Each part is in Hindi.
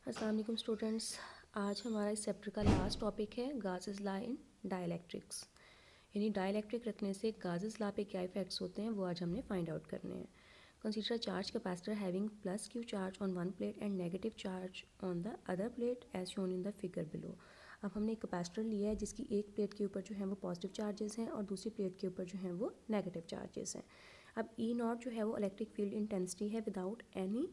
अस्सलाम वालेकुम स्टूडेंट्स। आज हमारा इस चैप्टर का लास्ट टॉपिक है गासेस लॉ इन डाइलेक्ट्रिक्स, यानी डाइलेक्ट्रिक रखने से गासेस लॉ पे क्या इफेक्ट्स होते हैं वो आज हमने फाइंड आउट करने हैं। Consider charge capacitor having plus Q charge on one plate and negative charge on the other plate as shown in the figure below. अब हमने एक कैपेसिटर लिया है जिसकी एक प्लेट के ऊपर जो है वो पॉजिटिव चार्जेस हैं और दूसरी प्लेट के ऊपर जो है वो नेगेटिव चार्जेस हैं। अब ई नॉट जो है वो इलेक्ट्रिक फील्ड इंटेंसिटी है विदाउट एनी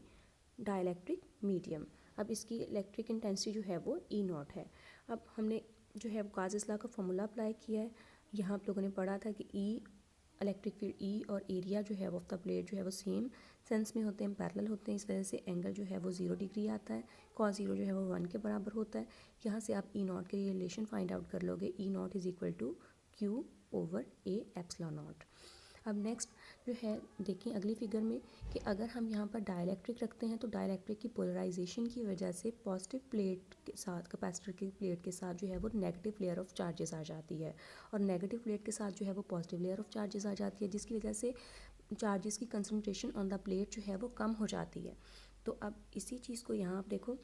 डाइलेक्ट्रिक मीडियम। अब इसकी इलेक्ट्रिक इंटेंसिटी जो है वो ई नॉट है। अब हमने जो है गासेस लॉ का फॉर्मूला अप्लाई किया है। यहाँ आप लोगों ने पढ़ा था कि ई इलेक्ट्रिक फील्ड ई और एरिया जो है वो ऑफ द प्लेट जो है वो सेम सेंस में होते हैं, पैरेलल होते हैं। इस वजह से एंगल जो है वो 0 डिग्री आता है। कॉस 0 जो है वो 1 के बराबर होता है। यहाँ से आप ई नॉट के लिए रिलेशन फाइंड आउट कर लोगे। E naught is equal to Q over A epsilon naught. अब नेक्स्ट जो है देखिए अगली फिगर में कि अगर हम यहाँ पर डाइलेक्ट्रिक रखते हैं तो डाइलेक्ट्रिक की पोलराइजेशन की वजह से पॉजिटिव प्लेट के साथ कैपेसिटर की प्लेट के साथ जो है वो नेगेटिव लेयर ऑफ चार्जेस आ जाती है और नेगेटिव प्लेट के साथ जो है वो पॉजिटिव लेयर ऑफ चार्जेस आ जाती है, जिसकी वजह से चार्जेस की कंसनट्रेशन ऑन द प्लेट जो है वो कम हो जाती है। तो अब इसी चीज़ को यहाँ आप देखो,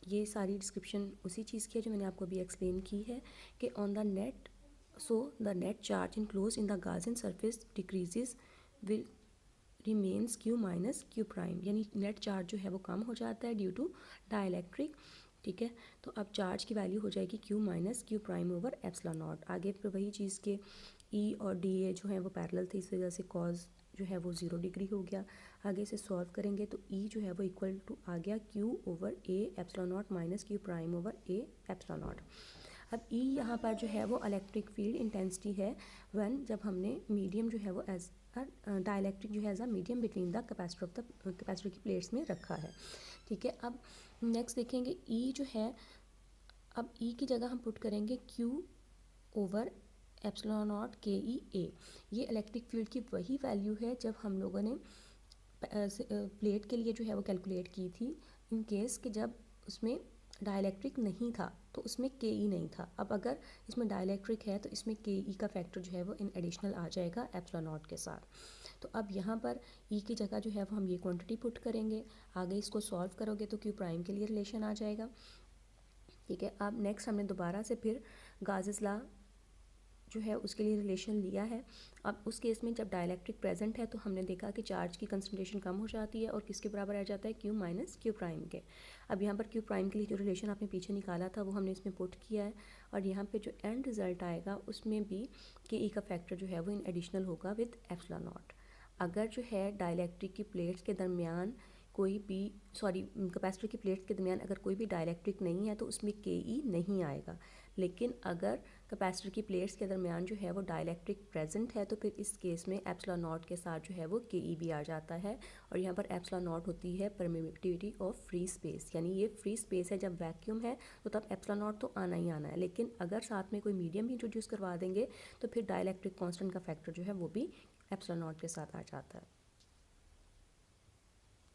ये सारी डिस्क्रिप्शन उसी चीज़ की है जो मैंने आपको अभी एक्सप्लेन की है कि on the net so the net charge enclosed in the Gaussian surface decreases will remains q minus q prime, यानी नेट चार्ज जो है वो कम हो जाता है ड्यू टू डाइलेक्ट्रिक। ठीक है, तो अब चार्ज की वैल्यू हो जाएगी q minus q prime over epsilon not. आगे फिर वही चीज़ के e और da जो है वो पैरेलल थे, इस वजह से कॉज जो है वो 0 डिग्री हो गया। आगे से सॉल्व करेंगे तो e जो है वो इक्वल टू आ गया q over a epsilon not minus q prime over a epsilon naught. अब E यहाँ पर जो है वो इलेक्ट्रिक फील्ड इंटेंसिटी है व्हेन जब हमने मीडियम जो है वो एज डाइलेक्ट्रिक जो है as a medium between the capacitor of the capacitor की प्लेट्स में रखा है। ठीक है, अब नेक्स्ट देखेंगे E जो है, अब E की जगह हम पुट करेंगे Q ओवर एप्सिलॉन नॉट के ई ए। ये इलेक्ट्रिक फील्ड की वही वैल्यू है जब हम लोगों ने प्लेट के लिए जो है वो कैलकुलेट की थी, इन केस कि जब उसमें डाइलेक्ट्रिक नहीं था तो उसमें के ई नहीं था। अब अगर इसमें डाइलेक्ट्रिक है तो इसमें के ई का फैक्टर जो है वो इन एडिशनल आ जाएगा एप्सिलॉन नॉट के साथ। तो अब यहाँ पर ई की जगह जो है वो हम ये क्वांटिटी पुट करेंगे। आगे इसको सॉल्व करोगे तो क्यू प्राइम के लिए रिलेशन आ जाएगा। ठीक है, अब नेक्स्ट हमने दोबारा से फिर गासेस लॉ जो है उसके लिए रिलेशन लिया है। अब उस केस में जब डाइलेक्ट्रिक प्रेजेंट है तो हमने देखा कि चार्ज की कंसंट्रेशन कम हो जाती है और किसके बराबर आ जाता है, क्यू माइनस क्यू प्राइम के। अब यहाँ पर क्यू प्राइम के लिए जो रिलेशन आपने पीछे निकाला था वो हमने इसमें पुट किया है और यहाँ पे जो एंड रिजल्ट आएगा उसमें भी के ई का फैक्टर जो है वो इन एडिशनल होगा विद एप्सिलॉन नॉट। अगर जो है डाइलेक्ट्रिक की प्लेट्स के दरमियान कोई भी कैपेसिटर की प्लेट्स के दरमियान अगर कोई भी डाइलेक्ट्रिक नहीं है तो उसमें के ई नहीं आएगा। लेकिन अगर कैपेसिटर की प्लेट्स के दरमियान जो है वो डाइलेक्ट्रिक प्रेजेंट है तो फिर इस केस में एप्सिलॉन नॉट के साथ जो है वो के ई भी आ जाता है। और यहाँ पर एप्सिलॉन नॉट होती है परमिटिविटी ऑफ फ्री स्पेस, यानी ये फ्री स्पेस है। जब वैक्यूम है तो तब एप्सिलॉन नॉट तो आना ही आना है, लेकिन अगर साथ में कोई मीडियम इंट्रोड्यूस करवा देंगे तो फिर डाइलेक्ट्रिक कांस्टेंट का फैक्टर जो है वो भी एप्सिलॉन नॉट के साथ आ जाता है।